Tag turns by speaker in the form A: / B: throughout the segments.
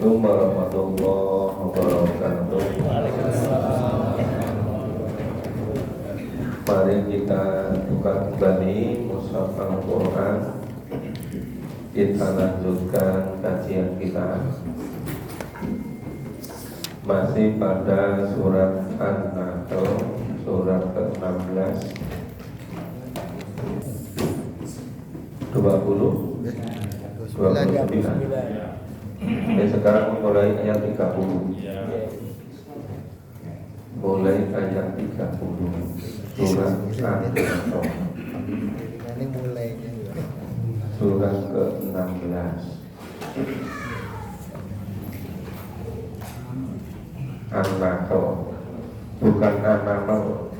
A: Assalamualaikum warahmatullahi wabarakatuh. Mari kita buka kembali mushaf Al-Quran. Kita lanjutkan kajian kita. Masih pada surat An-Nahl, surat ke-16 29. Sekarang mulai ayat 30. Mulai ayat 30 surat An-Nahl.
B: Ini mulainya
A: Surat ke-16. An-Nahl, bukan An-Nahl.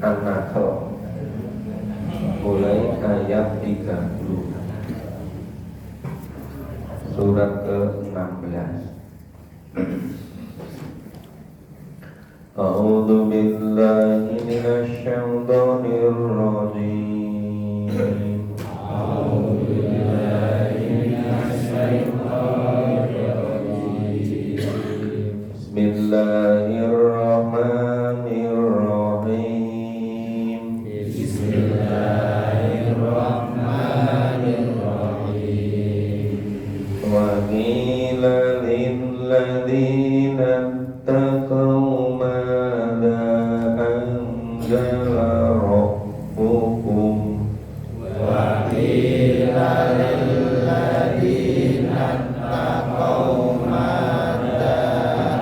A: An-Nahl. Mulai ayat 30. Surat ke-16. A'udzu billahi minasy syaithanir rajim. A'udzu billahi minasy syaithanir rajim. Bismillahirrahmanirrahim. Wa qila lil ladzina taqaw madza anzala rabbukum. Wa qila lil ladzina taqaw madza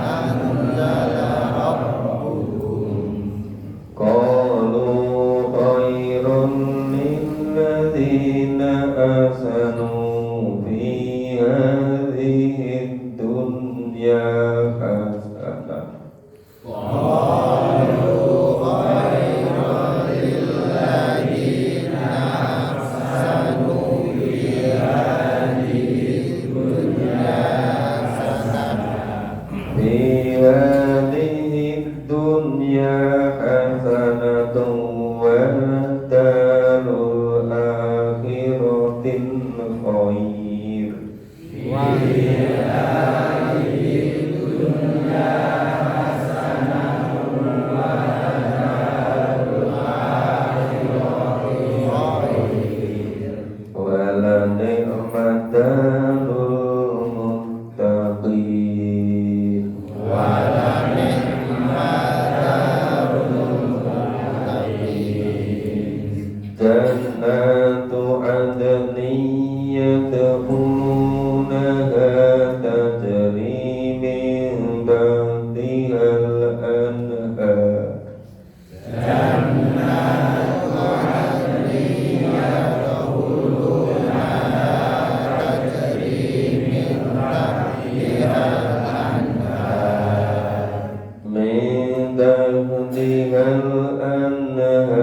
A: anzala rabbukum. Qalu khairun lil ladzina ahsanu hadhihi dunya hasanah. Qalu khairan lil ladzina ahsanu fi hadhihi dunya hasanah. Fi hadhihi dunya hasanatun wa darul akhiratin khair. Jannatu adnin yadkhulunaha tajri min tahtihal anhar. Jannatu adnin yadkhulunaha tajri min tahtihal anhar. Min tahtihal anhar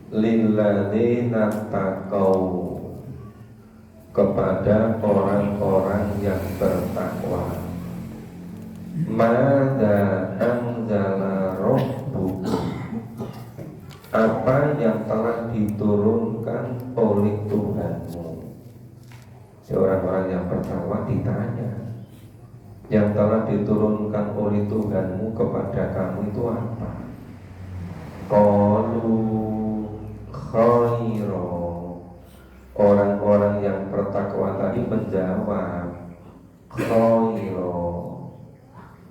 A: lilladzina taqau, kepada orang-orang yang bertakwa. Mada anzala rabbukum, apa yang telah diturunkan oleh Tuhanmu. Seorang-orang yang bertakwa ditanya, yang telah diturunkan oleh Tuhanmu kepada kamu itu apa? Qalu khaira, orang-orang yang bertakwa tadi menjawab khaira,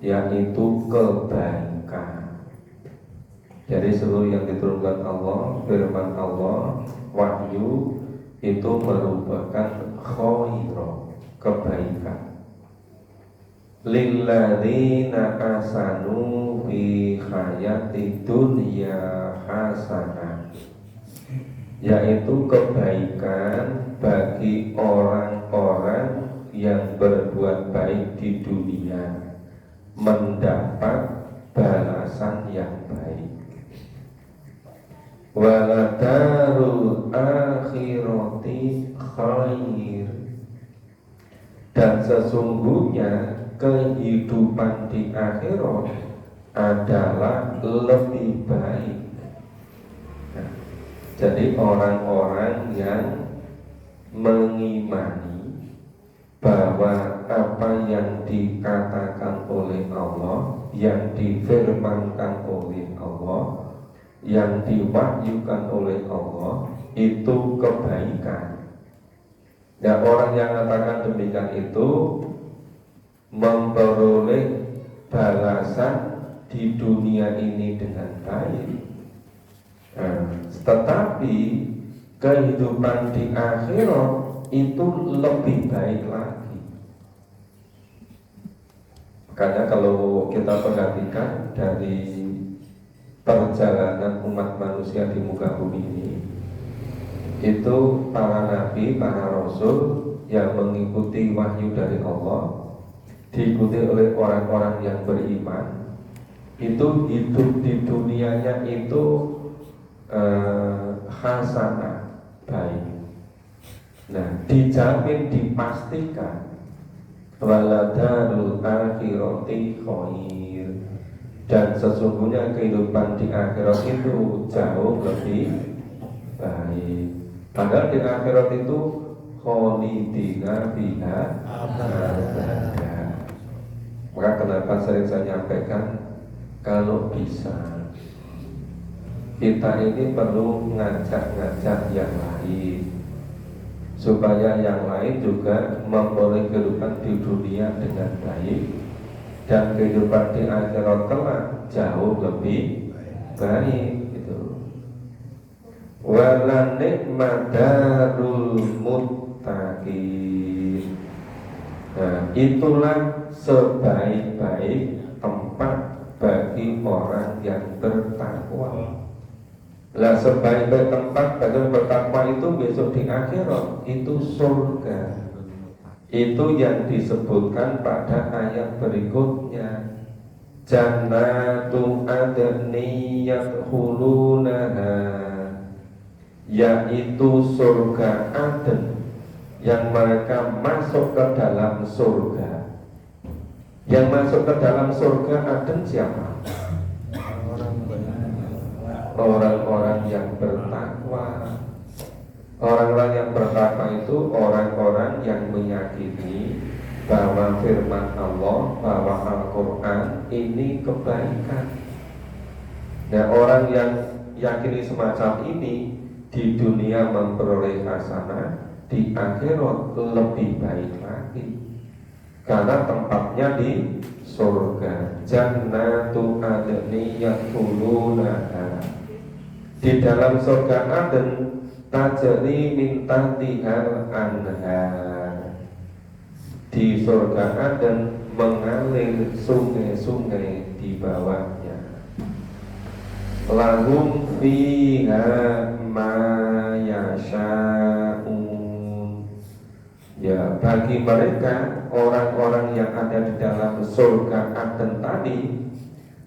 A: yaitu kebaikan. Jadi seluruh yang diturunkan Allah, firman Allah, wahyu itu merupakan khaira, kebaikan. Lilladzina ahsanu fi hayati dunya hasanah, yaitu kebaikan bagi orang-orang yang berbuat baik di dunia, mendapat balasan yang baik. Waladarul akhirati khair, dan sesungguhnya kehidupan di akhirat adalah lebih baik. Nah, jadi orang-orang yang mengimani bahwa apa yang dikatakan oleh Allah, yang difirmankan oleh Allah, yang diwahyukan oleh Allah itu kebaikan. Ya, orang yang mengatakan demikian itu memperoleh balasan di dunia ini dengan baik. Tetapi kehidupan di akhirat itu lebih baik lagi. Makanya kalau kita perhatikan dari perjalanan umat manusia di muka bumi ini, itu para nabi, para rasul yang mengikuti wahyu dari Allah, diikuti oleh orang-orang yang beriman, itu hidup di dunianya itu hasanah, baik. Nah, dijamin, dipastikan waladarul akhirati khair, dan sesungguhnya kehidupan di akhirat itu jauh lebih baik. Padahal di akhirat itu khalidina fiha abada. Maka kenapa sering saya nyampaikan, kalau bisa kita ini perlu ngajak-ngajak yang lain, supaya yang lain juga memperoleh kehidupan di dunia dengan baik, dan kehidupan di akhirat kelak jauh lebih baik. Itu wala ni'madarul muttaqin. Nah, itulah sebaik-baik tempat bagi orang yang bertakwa. Lah, sebaik-baik tempat bagi orang bertakwa itu besok di akhirat itu surga. Itu yang disebutkan pada ayat berikutnya, jannatu adni yadkhulunaha, yaitu surga Aden yang mereka masuk ke dalam surga. Yang masuk ke dalam surga Aden siapa? Orang-orang yang bertakwa. Orang-orang yang bertakwa itu orang-orang yang meyakini bahwa firman Allah, bahwa Al-Quran ini kebaikan. Nah, orang yang yakini semacam ini di dunia memperoleh hasanah, di akhirat lebih baik lagi, karena tempatnya di surga. Jannatu adni yadkhulunaha, di dalam surga Aden tajri min tahtihal anhar, di surga Aden mengalir sungai-sungai di bawahnya. Lahum fiha ma yasha'un, ya, bagi mereka orang-orang yang ada di dalam surga Aden tadi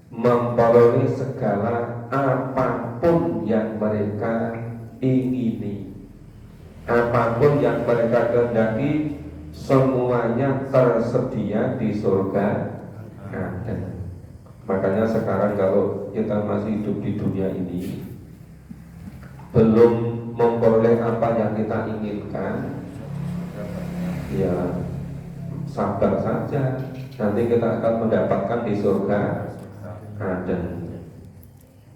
A: memperoleh segala apa apapun yang mereka ingini, apapun yang mereka kehendaki, semuanya tersedia di surga ada. Makanya sekarang kalau kita masih hidup di dunia ini, belum memperoleh apa yang kita inginkan, ya sabar saja, nanti kita akan mendapatkan di surga ada.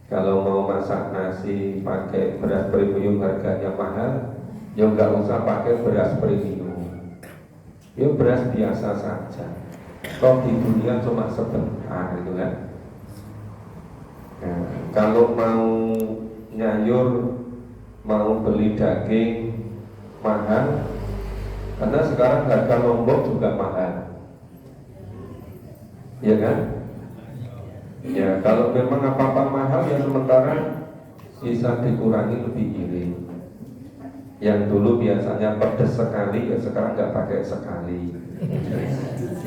A: Kalau mau masak nasi pakai beras premium harganya mahal, ya nggak usah pakai beras premium, ya beras biasa saja. Kok di dunia cuma sebentar itu kan. Nah, kalau mau nyayur, mau beli daging mahal, karena sekarang harga Lombok juga mahal, ya kan? Ya kalau memang apa-apa mahal, ya sementara bisa dikurangi lebih irit. Yang dulu biasanya pedes sekali, ya sekarang nggak pakai sekali,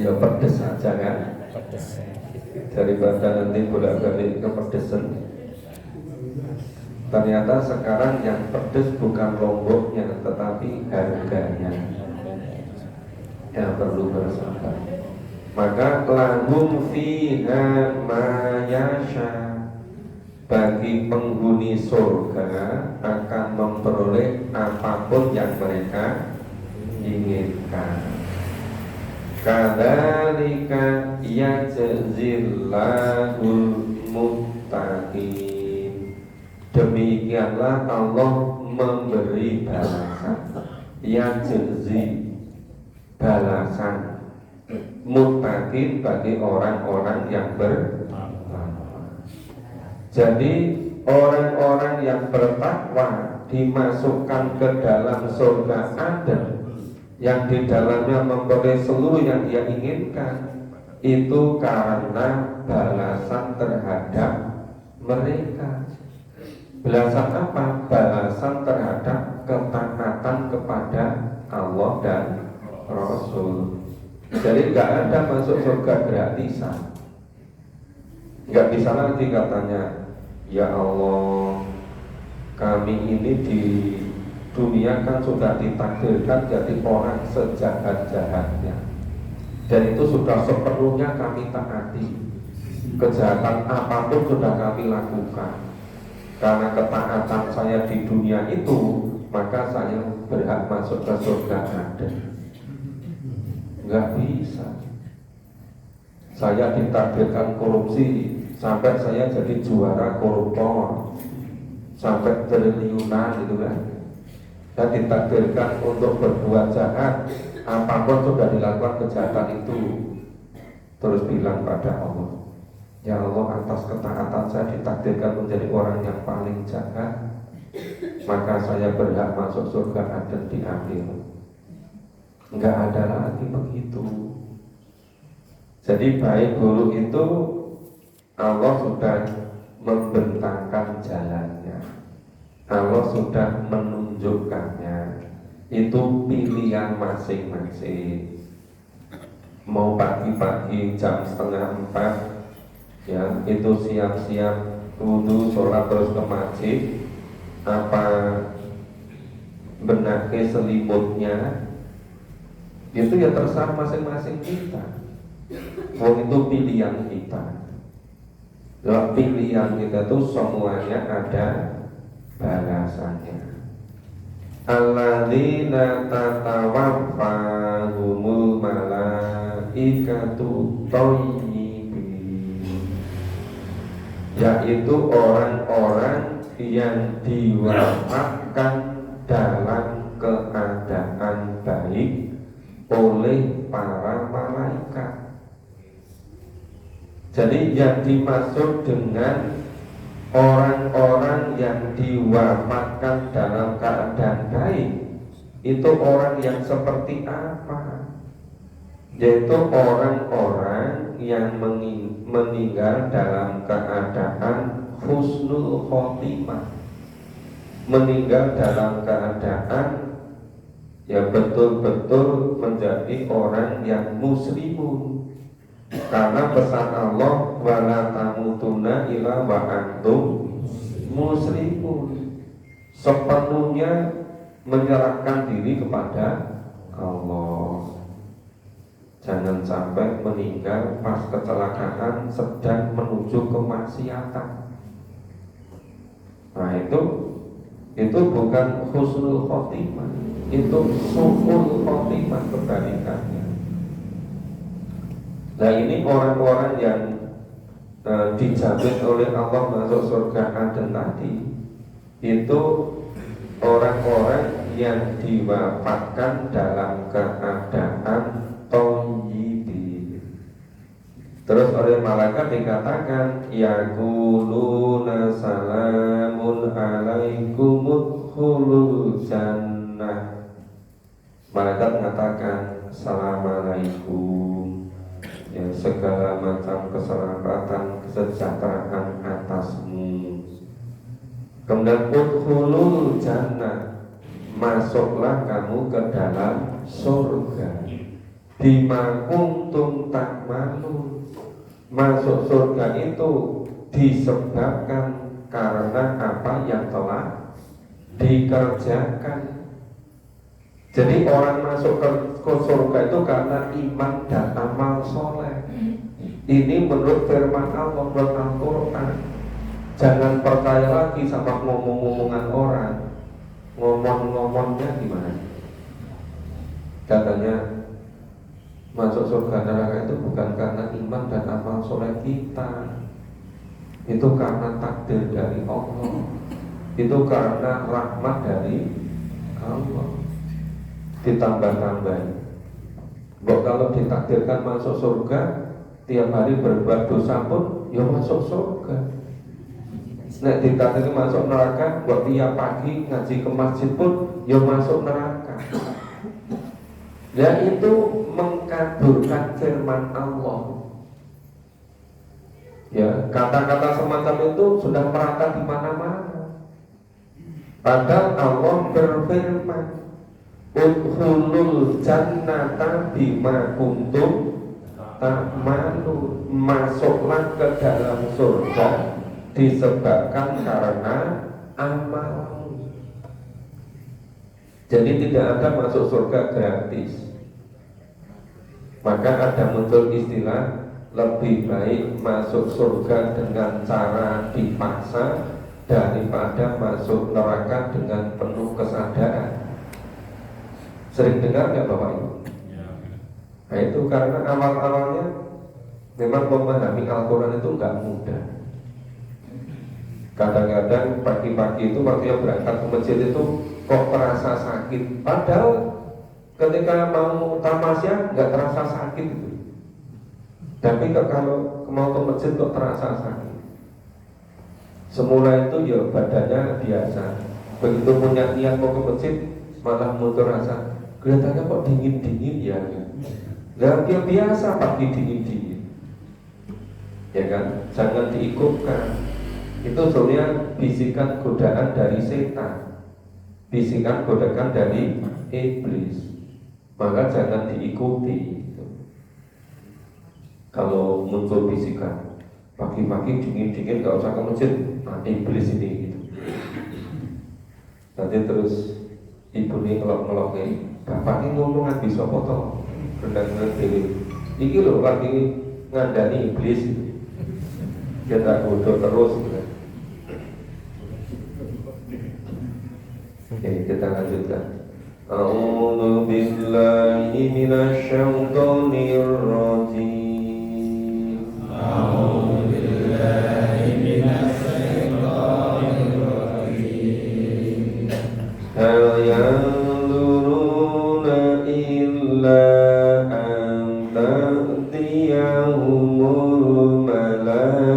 A: ya pedes saja kan, daripada nanti bolak-balik kepedesan. Ternyata sekarang yang pedes bukan lomboknya, tetapi harganya. Ya perlu bersabar. Maka lahum fiha ma yasha, bagi penghuni surga akan memperoleh apapun yang mereka inginkan. Kadzalika yajzillahul muttaqin. Demikianlah Allah memberi balasan, yajzi, balasan muttaqin bagi orang-orang yang bertakwa. Jadi orang-orang yang bertakwa dimasukkan ke dalam surga Adem, yang di dalamnya memperoleh seluruh yang dia inginkan, itu karena balasan terhadap mereka. Balasan apa? Balasan terhadap ketaatan kepada Allah dan Rasul. Jadi nggak ada masuk surga gratisan. Nggak bisa lagi katanya, ya Allah, kami ini di dunia kan sudah ditakdirkan jadi orang sejahat-jahatnya, dan itu sudah sepenuhnya kami taati. Kejahatan apapun sudah kami lakukan. Karena ketaatan saya di dunia itu, maka saya berhak masuk ke surga ada. Nggak bisa. Saya ditakdirkan korupsi sampai saya jadi juara koruptor, sampai triliunan gitu kan. Saya ditakdirkan untuk berbuat jahat, apapun sudah dilakukan kejahatan itu, terus bilang pada Allah, ya Allah, atas ketaatan saya ditakdirkan menjadi orang yang paling jahat, maka saya berhak masuk surga Aden di akhir. Enggak ada lagi begitu. Jadi baik buruk itu Allah sudah membentangkan jalannya, Allah sudah menunjukkannya. Itu pilihan masing-masing. Mau pagi-pagi jam 3:30, ya itu siap-siap wudhu, sholat terus ke masjid, apa benake selimutnya, itu ya terserah masing-masing kita. Itu pilihan kita. Loh, pilihan kita itu semuanya ada balasannya. Alladzina tatawaffahumul malaikatu thayyibin, yaitu orang-orang yang diwafatkan dalam keadaan baik oleh para malaikat. Jadi yang dimaksud dengan orang-orang yang diwafatkan dalam keadaan baik itu orang yang seperti apa? Yaitu orang-orang yang meninggal dalam keadaan husnul khotimah, meninggal dalam keadaan ya betul-betul menjadi orang yang muslimun. Karena pesan Allah, wala tamutunna illa wa antum muslimun, sepenuhnya menyerahkan diri kepada Allah. Jangan sampai meninggal pas kecelakaan sedang menuju kemaksiatan. Nah itu bukan husnul khotimah, itu su'ul khotimah kebalikannya. Nah ini orang-orang yang dijamin oleh Allah masuk surga Aden tadi, itu orang-orang yang diwafatkan dalam keadaan thayyibin. Terus oleh malaikat dikatakan yaquluna salamun alaikum udkhulul jannah. Malaikat mengatakan assalamualaikum, ya, segala macam keselamatan, kesejahteraan atasmu. Kemudian udkhulul jannah, masuklah kamu ke dalam surga. Bima kuntum ta'malun, masuk surga itu disebabkan karena apa yang telah dikerjakan. Jadi orang masuk ke surga itu karena iman dan amal soleh. Ini menurut firman Allah, menurut Al-Quran. Jangan percaya lagi sama ngomong-ngomongan orang. Ngomong-ngomongnya gimana? Katanya masuk surga neraka itu bukan karena iman dan amal soleh kita, itu karena takdir dari Allah, itu karena rahmat dari Allah. Ditambah-tambah, kalau ditakdirkan masuk surga, tiap hari berbuat dosa pun ya masuk surga. Nek ditakdirkan masuk neraka, buat tiap pagi ngaji ke masjid pun ya masuk neraka. Ya itu mengkabulkan firman Allah. Ya, kata-kata semacam itu sudah merata di mana-mana. Padahal Allah berfirman, udkhulul jannata bima kuntum ta'malun, masuklah ke dalam surga disebabkan karena amal. Jadi tidak ada masuk surga gratis. Maka ada muncul istilah lebih baik masuk surga dengan cara dipaksa daripada masuk neraka dengan penuh kesadaran. Sering dengar nggak Bapak Ibu? Nah itu karena awal-awalnya memang memahami Al-Quran itu nggak mudah. Kadang-kadang pagi-pagi itu waktu yang berangkat ke masjid itu kok terasa sakit, padahal ketika mau tamasya nggak terasa sakit itu. Tapi kalau mau ke masjid kok terasa sakit. Semula itu ya badannya biasa, begitu punya niat mau ke masjid malah muncul rasa kelihatannya kok dingin-dingin ya. Nah, dia biasa pagi dingin-dingin, ya kan? Jangan diikutkan. Itu sebenarnya bisikan godaan dari setan, bisikan godaan dari iblis. Maka jangan diikuti. Kalau muncul bisikan pagi-pagi dingin-dingin gak usah ke masjid, nah iblis ini gitu. Nanti terus ibu ini ngelok-ngelok nih, bapak ini ngomong habis apa toh? Rendang-rendang dewi. Iki loh lagi ngandani iblis itu. Dia tak bodoh terus gitu. Oke, kita lanjutkan. A'udzu billahi minasy syaithanir rajim. A'udzu billahi minasy syaithanir rajim. Hal yanzuruna illa an ta'tiyahumul malaikah.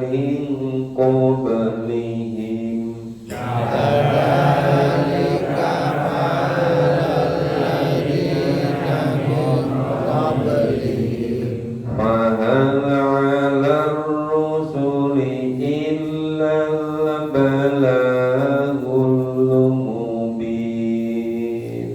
A: min qablihim fahal 'alal rusuli illal balaghul mubin.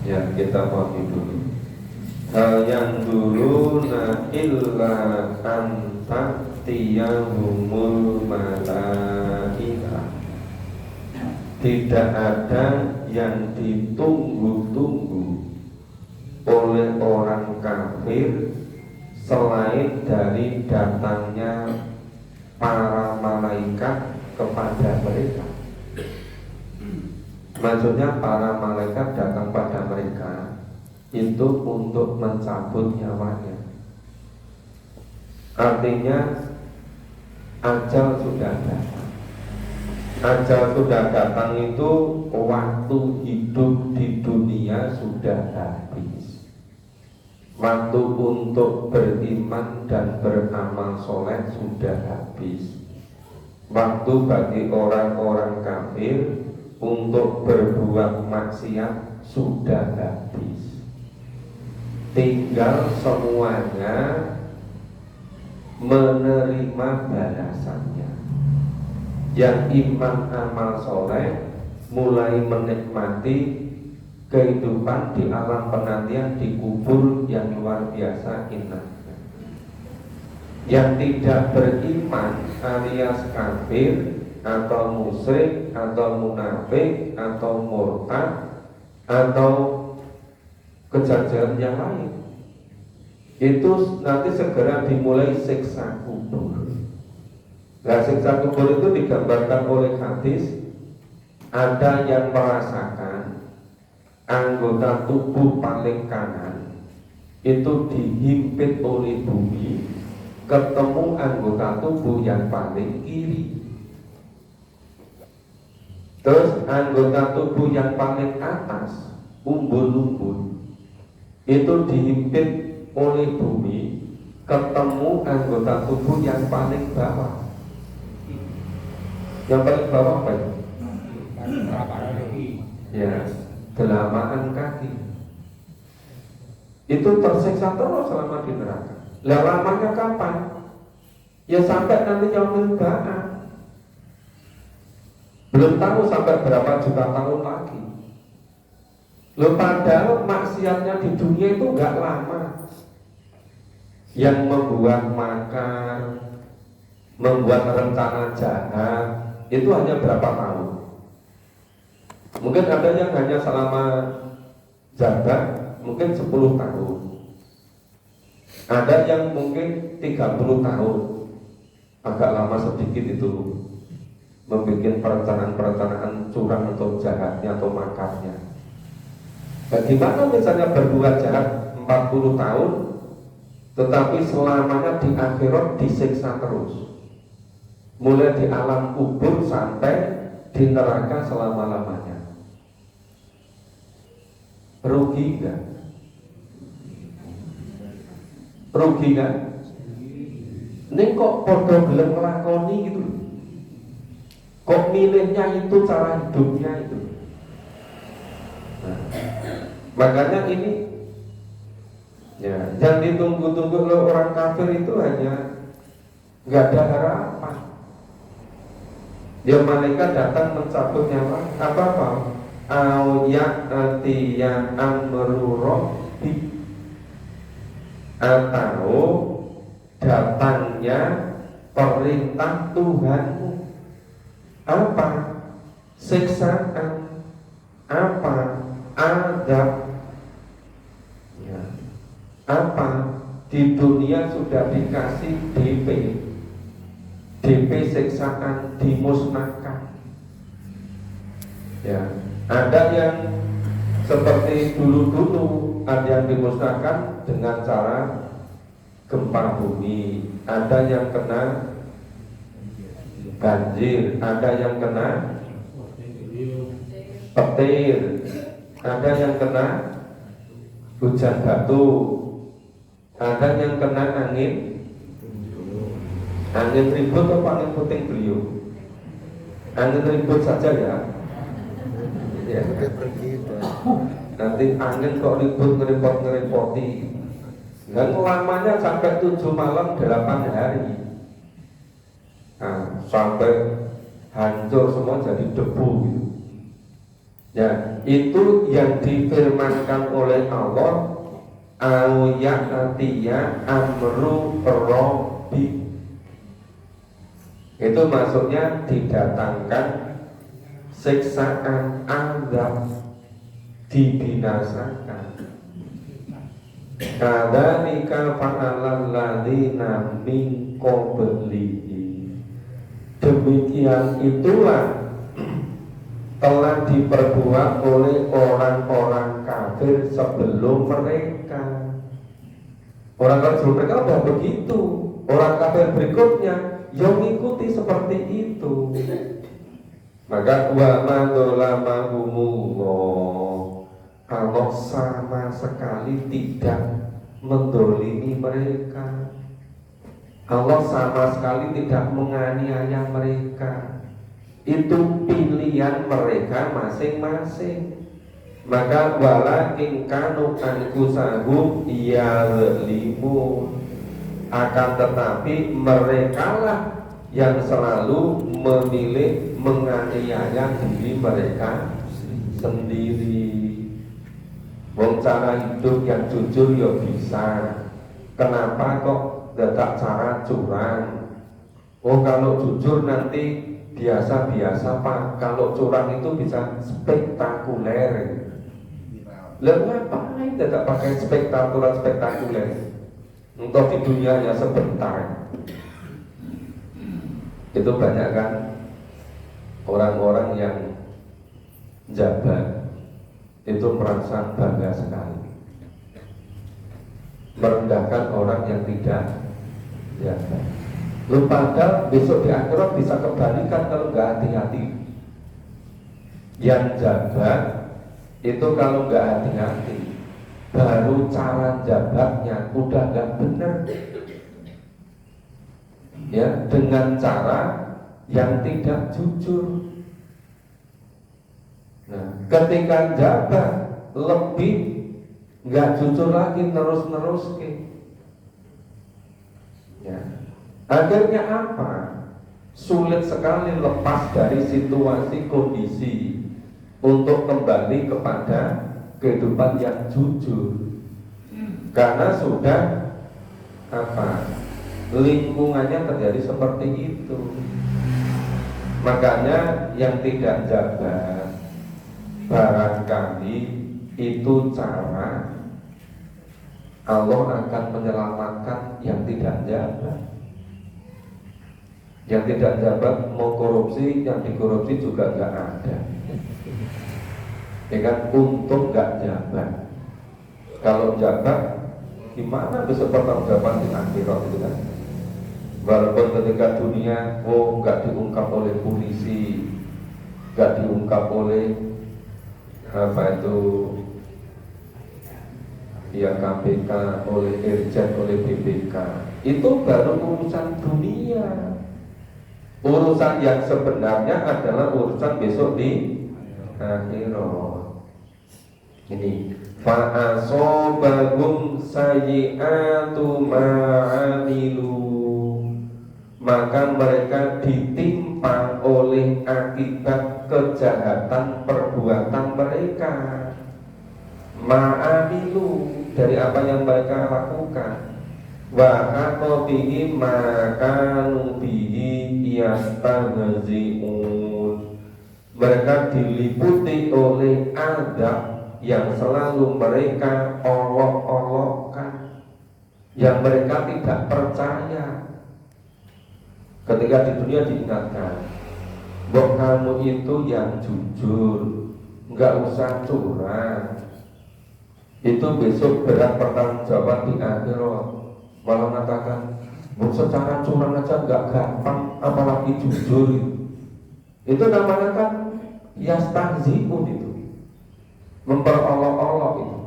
A: Ya, kita pahami dulu. Hal yang duluna illa anta tiyahumul malaika. Tidak ada yang ditunggu-tunggu oleh orang kafir selain dari datangnya para malaikat kepada mereka. Maksudnya para malaikat datang pada mereka itu untuk mencabut nyawanya. Artinya ajal sudah datang. Ajal sudah datang itu waktu hidup di dunia sudah habis. Waktu untuk beriman dan beramal soleh sudah habis. Waktu bagi orang-orang kafir untuk berbuat maksiat sudah habis. Tinggal semuanya menerima balasannya. Yang iman amal soleh mulai menikmati kehidupan di alam penantian di kubur yang luar biasa indahnya. Yang tidak beriman alias kafir atau musyrik atau munafik atau murtad atau kejadian yang lain itu nanti segera dimulai siksa kubur. Nah, siksa kubur itu digambarkan oleh hadis. Ada yang merasakan anggota tubuh paling kanan itu dihimpit oleh bumi, ketemu anggota tubuh yang paling kiri. Terus anggota tubuh yang paling atas, umbul-umbul, itu dihimpit oleh bumi, ketemu anggota tubuh yang paling bawah. Yang paling bawah apa itu? Ya, telapak kaki. Itu tersiksa terus selama di neraka. Lah lamanya kapan? Ya sampai nanti yaumul ba'ats. Belum tahu sampai berapa juta tahun lagi. Loh, padahal maksiatnya di dunia itu enggak lama. Yang membuat makar, membuat rencana jahat itu hanya berapa tahun. Mungkin ada yang hanya selama jabat mungkin 10 tahun. Ada yang mungkin 30 tahun. Agak lama sedikit itu membuat perencanaan-perencanaan curang atau jahatnya atau makarnya. Bagaimana misalnya berbuat jahat 40 tahun tetapi selamanya di akhirat disiksa terus, mulai di alam kubur sampai di neraka selama-lamanya. Rugi enggak? Rugi enggak? Ini kok podo gelem ngelakoni gitu. Kok milihnya itu cara hidupnya itu. Nah, makanya ini ya, yang ditunggu-tunggu oleh orang kafir itu hanya nggak ada harapan. Dia malaikat datang mencabut nyawa apa-apa. Auya'atiya amru rabbi, atau datangnya perintah Tuhanmu. Apa? Siksaan. Apa? Adab. Ya. Apa? Di dunia sudah dikasih DP siksaan, dimusnahkan. Ya, ada yang seperti dulu-dulu, ada yang dimusnahkan dengan cara gempa bumi, ada yang kena banjir, ada yang kena petir, ada yang kena hujan batu, ada yang kena angin ribut atau angin puting beliung. Angin ribut saja ya. Ya.
B: Udah pergi itu.
A: Nanti angin kok ribut ngerepoti. Dan lamanya sampai 7 malam 8 hari. Nah, sampai hancur semua jadi debu gitu. Ya, itu yang difirmankan oleh Allah, ayatiya amru rabbi. Itu maksudnya didatangkan siksaan, azab, dibinasakan. Kadzalika fa'alal ladzina min qablihi. Demikian itulah telah diperbuat oleh orang-orang kafir sebelum mereka. Orang kafir sebelum mereka sudah begitu. Orang kafir berikutnya yang mengikuti seperti itu. Maka wa madzalamahumullah, Allah sama sekali tidak mendolimi mereka. Allah sama sekali tidak menganiaya mereka. Itu pilihan mereka masing-masing. Maka walakin kanu anfusahum yazlimun, akan tetapi merekalah yang selalu memilih menganiaya diri mereka sendiri. Wong cara hidup yang jujur ya bisa. Kenapa kok tidak cara curang? Oh kalau jujur nanti biasa-biasa Pak. Kalau curang itu bisa spektakuler. Lalu ngapain tidak pakai spektakuler? Untuk di dunia ya sebentar. Itu banyak kan orang-orang yang jabat itu merasa bangga sekali, merendahkan orang yang tidak jabat. Lu padahal besok di akhirat bisa kebalikan kalau nggak hati-hati. Yang jabat itu kalau nggak hati-hati, baru cara jabatnya udah nggak benar, ya, dengan cara yang tidak jujur. Nah, ketika jabat lebih nggak jujur lagi, terus ya. Akhirnya apa? Sulit sekali lepas dari situasi kondisi untuk kembali kepada kehidupan yang jujur, karena sudah apa, lingkungannya terjadi seperti itu. Makanya yang tidak jabat barangkali itu cara Allah akan menyelamatkan yang tidak jabat. Yang tidak jabat mau korupsi, yang dikorupsi juga nggak ada. Ya kan, untung nggak jabat. Kalau jabat, gimana besok pertanggungjawaban di akhirat itu kan? Walaupun ketika dunia, oh nggak diungkap oleh polisi, nggak diungkap oleh apa itu, ya KPK, oleh Irjen, oleh BPK, itu baru urusan dunia. Urusan yang sebenarnya adalah urusan besok di akhirat. Ini fa'asobahum sayyi'atu ma'amilu, maka mereka ditimpa oleh akibat kejahatan perbuatan mereka. Ma'amilu, dari apa yang mereka lakukan. Wa aqabihi ma kanu bihi yastahzi'un, mereka diliputi oleh adab yang selalu mereka olok-olokkan, yang mereka tidak percaya. Ketika di dunia diingatkan, bahwa kamu itu yang jujur, nggak usah curang, itu besok berat pertanggungjawaban di akhirat. Malah mengatakan, secara curang aja nggak gampang, apalagi jujur. Itu namanya kan yastahzi'un itu, memperolok-olok itu.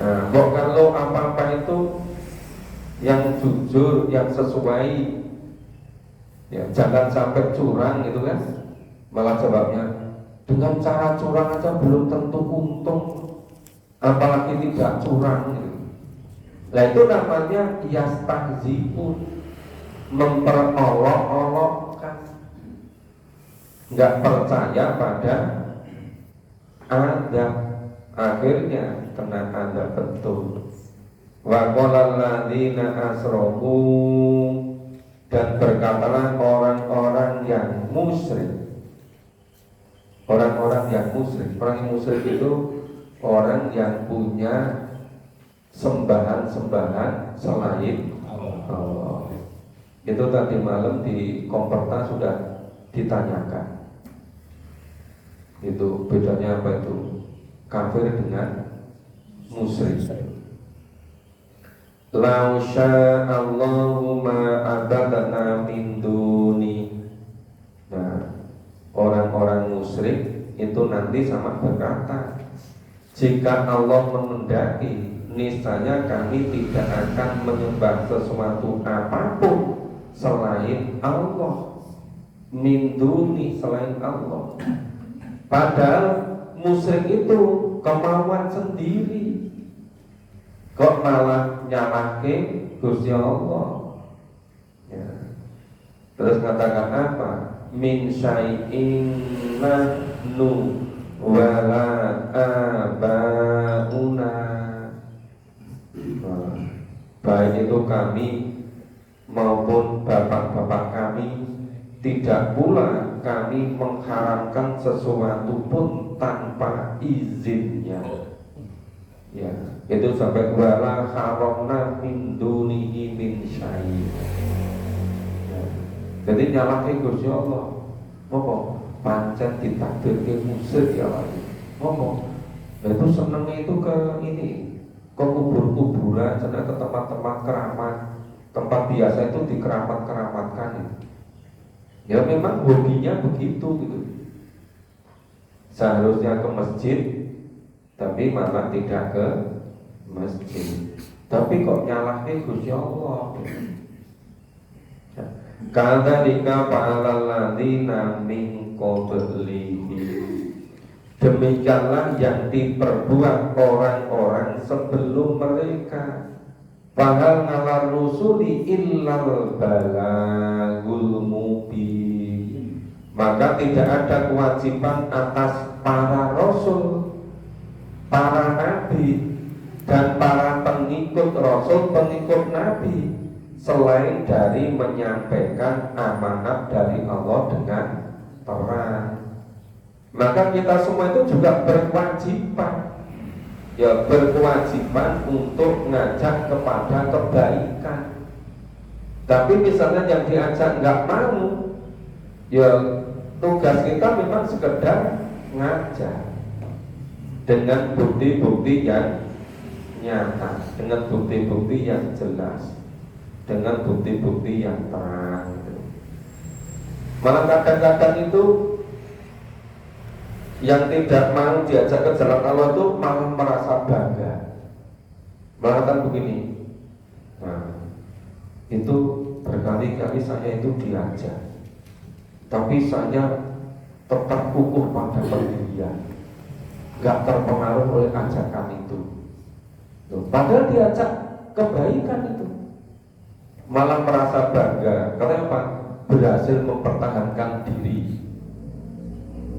A: Nah, kok kalau apa-apa itu yang jujur, yang sesuai, ya jangan sampai curang gitu kan. Malah jawabnya dengan cara curang aja belum tentu untung, apalagi tidak curang gitu. Nah itu namanya yastahzi'un, memperolok-olokkan, nggak percaya pada adab, akhirnya kena adab betul. Wa qala alladziina asyraku, dan berkatalah orang-orang yang musyrik. Orang-orang yang musyrik, orang yang musyrik itu orang yang punya sembahan-sembahan selain Allah. Itu tadi malam di Komperta sudah ditanyakan. Itu bedanya apa itu? Kafir dengan musyrik. Lau sya'allahu ma abadana min duni. Nah, orang-orang musyrik itu nanti sama berkata, jika Allah mengendaki, niscaya kami tidak akan menyembah sesuatu apapun selain Allah, min duni, selain Allah. Padahal musyrik itu kemauan sendiri, kok malah nyalahke Gusti Allah. Ya. Terus katakan apa? Min syai'in nahnu wala abauna. Nah, baik itu kami maupun bapak-bapak kami, tidak pula kami mengharamkan sesuatu pun tanpa izinnya. Ya, itu sampai wala haramna min dunihi min syai'. Ya. Jadi nyalahin Gusti Allah. Ngomong pancen ditakdirke musyrik ya Allah. Ngomong, itu senengnya itu ke ini, ke kubur-kuburan, sana ke tempat-tempat keramat, tempat biasa itu dikeramat-keramatkan. Ya memang hobinya begitu gitu. Seharusnya ke masjid, tapi malah tidak ke masjid. Tapi kok nyalahin Gusti Allah. Kadzalika fa'alal ladzina min qablihi. Demikianlah yang diperbuat orang-orang sebelum mereka. Fahal ngalar rusuli illal balagul mubin. Maka tidak ada kewajiban atas para rasul, para nabi, dan para pengikut rasul, pengikut nabi, selain dari menyampaikan amanat dari Allah dengan terang. Maka kita semua itu juga berkewajiban, ya berkewajiban untuk ngajak kepada kebaikan. Tapi misalnya yang diajak nggak mau, ya tugas kita memang sekedar ngajak dengan bukti-bukti yang nyata, dengan bukti-bukti yang jelas, dengan bukti-bukti yang terang. Malah kadang-kadang itu yang tidak mau diajak ke jalan Allah itu malah merasa bangga, malah kan begini. Nah, itu berkali-kali saya itu diajak, tapi saya tetap kukuh pada pendirian, gak terpengaruh oleh ajakan itu. Padahal diajak kebaikan itu, malah merasa bangga. Karena apa? Berhasil mempertahankan diri,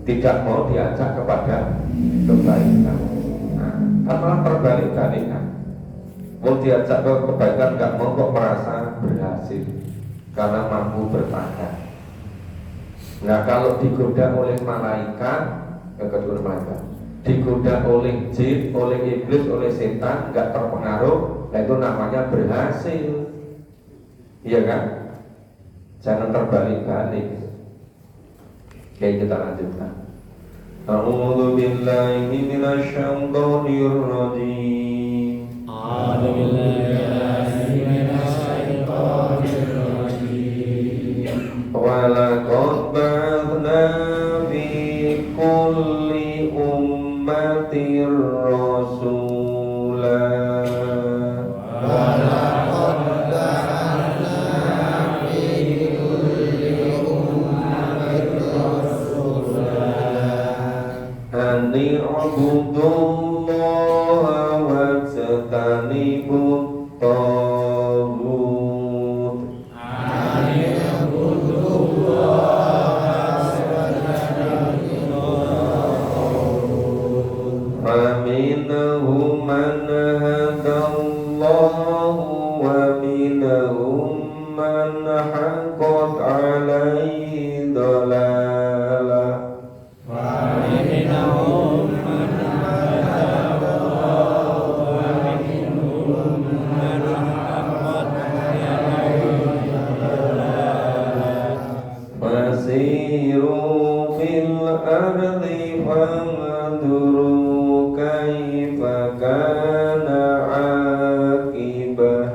A: tidak mau diajak kepada kebaikan. Nah, kan malah terbalik-balikan. Mau diajak ke kebaikan nggak mau, kok merasa berhasil karena mampu bertahan. Nah, kalau digoda oleh malaikat, kedua malaikat, digoda oleh jin, oleh iblis, oleh setan, nggak terpengaruh, nah itu namanya berhasil. Iya kan? Jangan terbalik-balik. Oke, kita lanjutkan. A'udzu billahi minasyaitonir rajim.
C: A'udzu billahi minasyaitonir rajim.
A: Wa laqad ba'athna fi ummatir rasula ani ubudullaha wajtanibut taghut faminhum man hadallahu wa minhum man haqqat alaihi dhalalah Fasiru fil ardi fanzuru kaifa kana akibah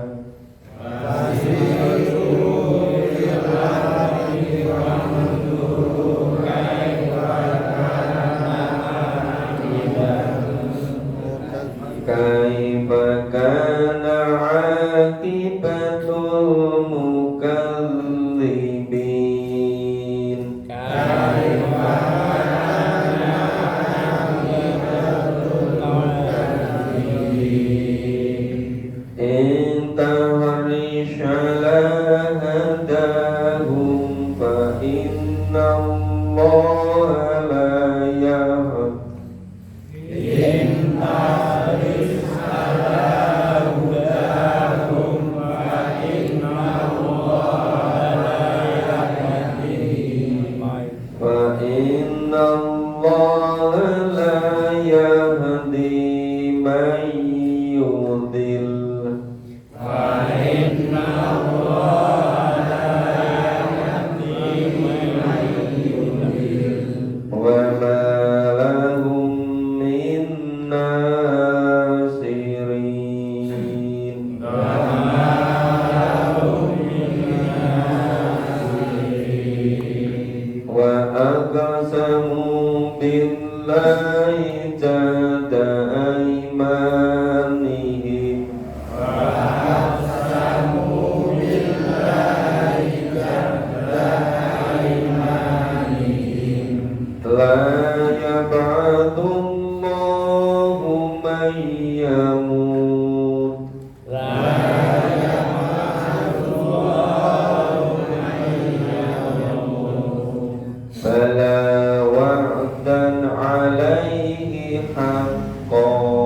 A: kaifa kana akibatul mukallibin intahrish ala hadahum fa inna allaha la yahdi fa inna allaha la yahdi man yudil wa ma lahum min nasirin wa aqsamu billahi jahda aymanihim la yab'atullahu man yamut bala wa'dan alaihi haqqan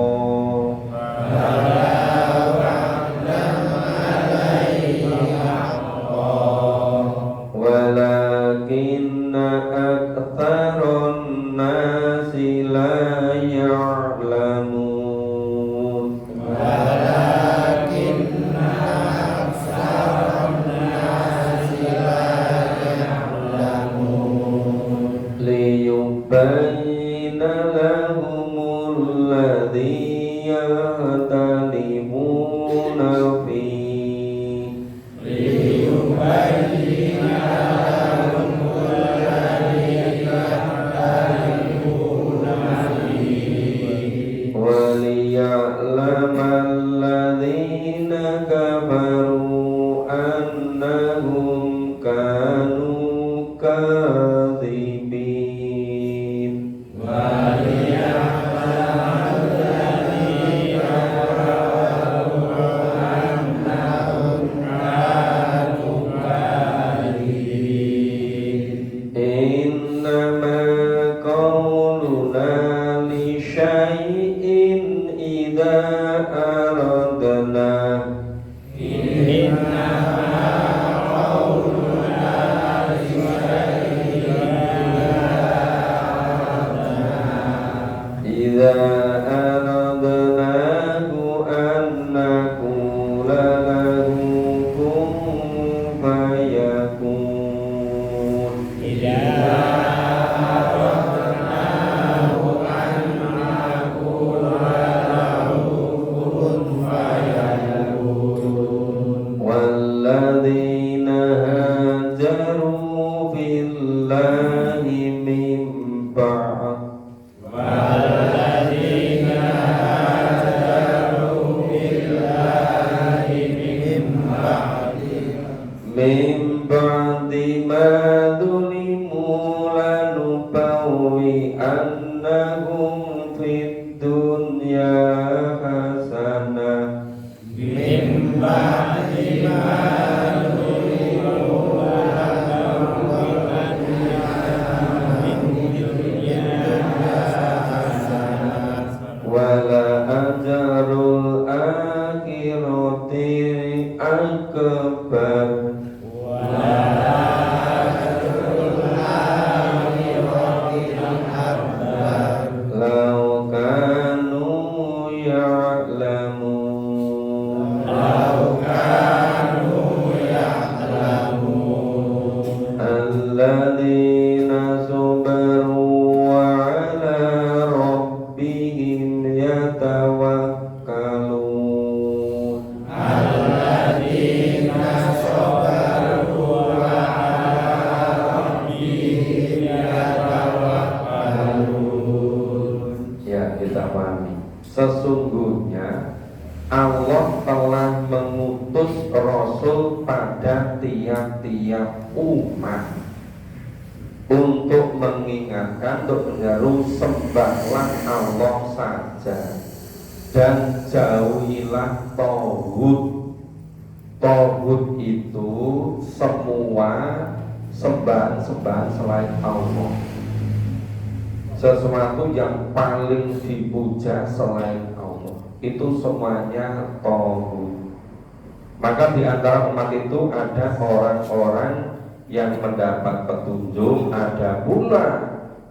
A: walakinna aktharun nasi la ya'lamun liyubayyina lahumul ladzi yahtalifuna fihi waliya'lamal ladzina kafaru annahum kanu kadzibin innama qauluna li syai'in idza aradna idza aradnahu an naqula lahu kun fayakun walladzina hajaru fillahi min ba'd yastawi annahum fid dunya hasanah
C: min ba'di ma
A: wala ajrul akhirati akbar law kanu ya'lamun alladzina sabaru wa ala rabbihim yatawakkalun ya kita pahami sesungguhnya Allah telah mengutus Rasul pada tiap-tiap umat untuk mengingatkan, untuk menyeru sembahlah Allah saja dan jauhilah tauhid. Tauhid itu semua sembahan-sembahan selain Allah, sesuatu yang paling dipuja selain Allah, itu semuanya tauhid. Maka di antara umat itu ada orang-orang yang mendapat petunjuk, ada pula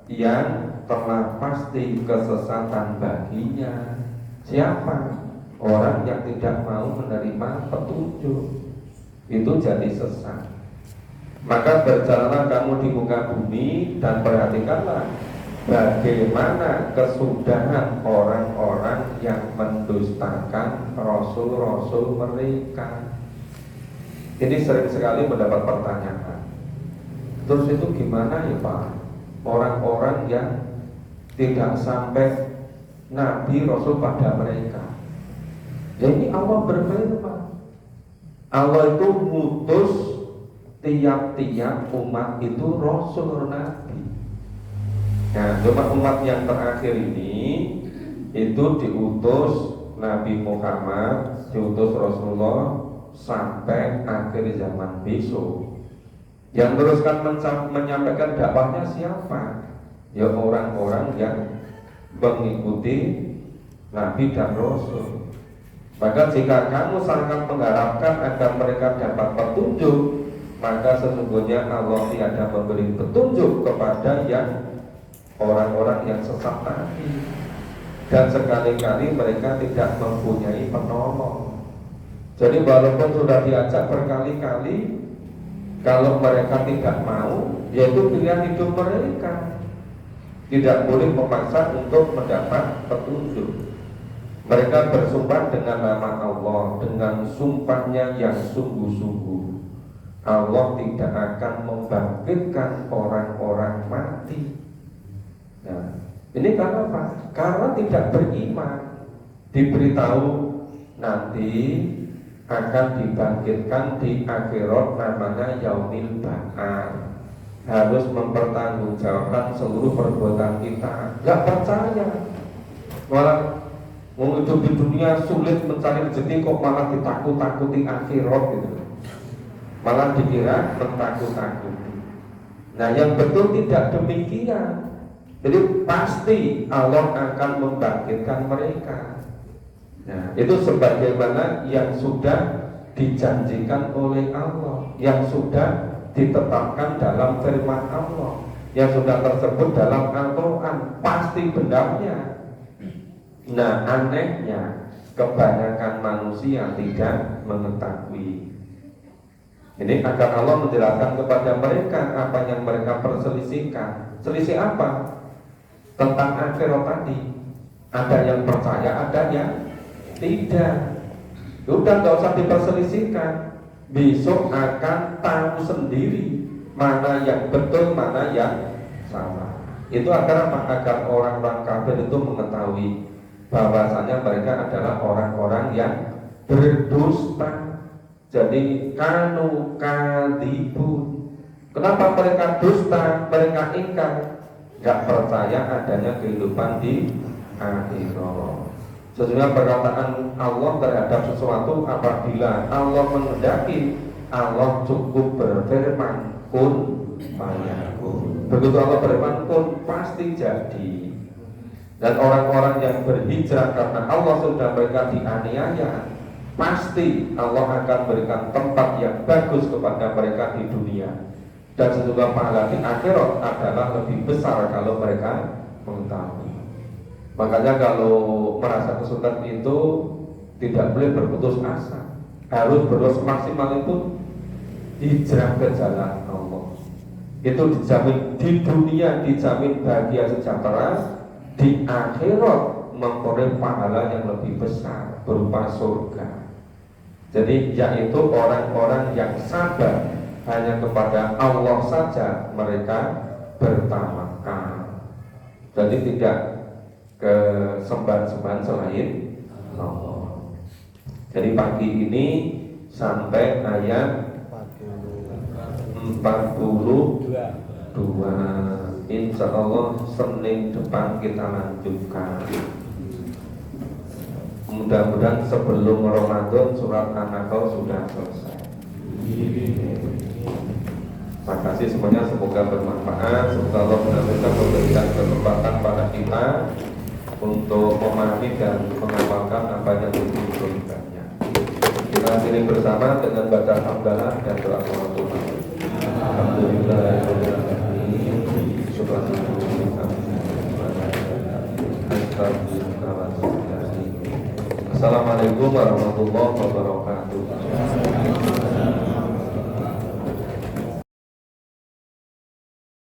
A: yang telah pasti kesesatan baginya. Siapa? Orang yang tidak mau menerima petunjuk, itu jadi sesat. Maka berjalanlah kamu di muka bumi dan perhatikanlah bagaimana kesudahan orang-orang yang mendustakan rasul-rasul mereka. Ini sering sekali mendapat pertanyaan, terus itu gimana ya Pak, orang-orang yang tidak sampai Nabi Rasul pada mereka? Ya ini Allah berfirman, Allah itu mutus tiap-tiap umat itu Rasul Nabi. Nah, umat yang terakhir ini itu diutus Nabi Muhammad, diutus Rasulullah sampai akhir zaman besok. Yang teruskan menyampaikan dakwahnya siapa? Ya orang-orang yang mengikuti Nabi dan Rasul. Maka jika kamu sangat mengharapkan agar mereka dapat petunjuk, maka sesungguhnya Allah tiada memberi petunjuk kepada yang orang-orang yang sesat tadi. Dan sekali-kali mereka tidak mempunyai penolong. Jadi walaupun sudah diajak berkali-kali, kalau mereka tidak mau, yaitu pilihan hidup mereka. Tidak boleh memaksa untuk mendapat petunjuk. Mereka bersumpah dengan nama Allah, dengan sumpahnya yang sungguh-sungguh. Allah tidak akan membangkitkan orang-orang mati. Nah, ini karena apa? Karena tidak beriman. Diberitahu nanti akan dibangkitkan di akhirat, namanya yaumil ba'ats. Harus mempertanggungjawabkan seluruh perbuatan kita. Gak percaya, malah mau hidup di dunia sulit mencari rezeki, kok malah ditakut-takuti akhirat gitu. Malah dikira mentakut-takuti. Nah, yang betul tidak demikian. Jadi pasti Allah akan membangkitkan mereka. Nah, itu sebagaimana yang sudah dijanjikan oleh Allah, yang sudah ditetapkan dalam firman Allah, yang sudah tersebut dalam Al-Quran, pasti benarnya. Nah, anehnya kebanyakan manusia tidak mengetahui. Ini agar Allah menjelaskan kepada mereka apa yang mereka perselisihkan. Selisih apa? Tentang akhirat tadi. Ada yang percaya, ada yang tidak. Udah gak usah diperselisihkan. Besok akan tahu sendiri mana yang betul, mana yang salah. Itu agar apa? Agar orang-orang kafir itu mengetahui bahwasanya mereka adalah orang-orang yang berdusta. Jadi kanu kadibun. Kenapa mereka dusta? Mereka ingkar. nggak percaya adanya kehidupan di akhirat. Sesungguhnya perkataan Allah terhadap sesuatu apabila Allah menghendaki, Allah cukup berfirman kun fayakun. Begitu Allah berfirman kun, pasti jadi. Dan orang-orang yang berhijrah karena Allah sudah mereka dianiaya, pasti Allah akan berikan tempat yang bagus kepada mereka di dunia. Dan sesungguhnya pahala di akhirat adalah lebih besar kalau mereka mengetahui. Makanya kalau merasa kesulitan itu tidak boleh berputus asa, harus berusaha semaksimal itu hijrah ke jalan Allah. Itu dijamin di dunia, dijamin bahagia sejahtera, di akhirat memperoleh pahala yang lebih besar berupa surga. Jadi yaitu orang-orang yang sabar hanya kepada Allah saja mereka bertawakal. Jadi tidak ke sembahan-sembahan selain Allah. Jadi pagi ini sampai ayat 42. Insya Allah Senin depan kita lanjutkan. Mudah-mudahan sebelum Ramadan surat An-Nahl sudah selesai. Terima kasih semuanya, semoga bermanfaat. Semoga Allah benar-benar memberikan kesempatan pada kita untuk memahami dan mengamalkan apa yang ditunjukkannya. Kita sini bersama dengan baca hamdalah dan doa Tuhan. Alhamdulillah. Assalamualaikum warahmatullahi wabarakatuh.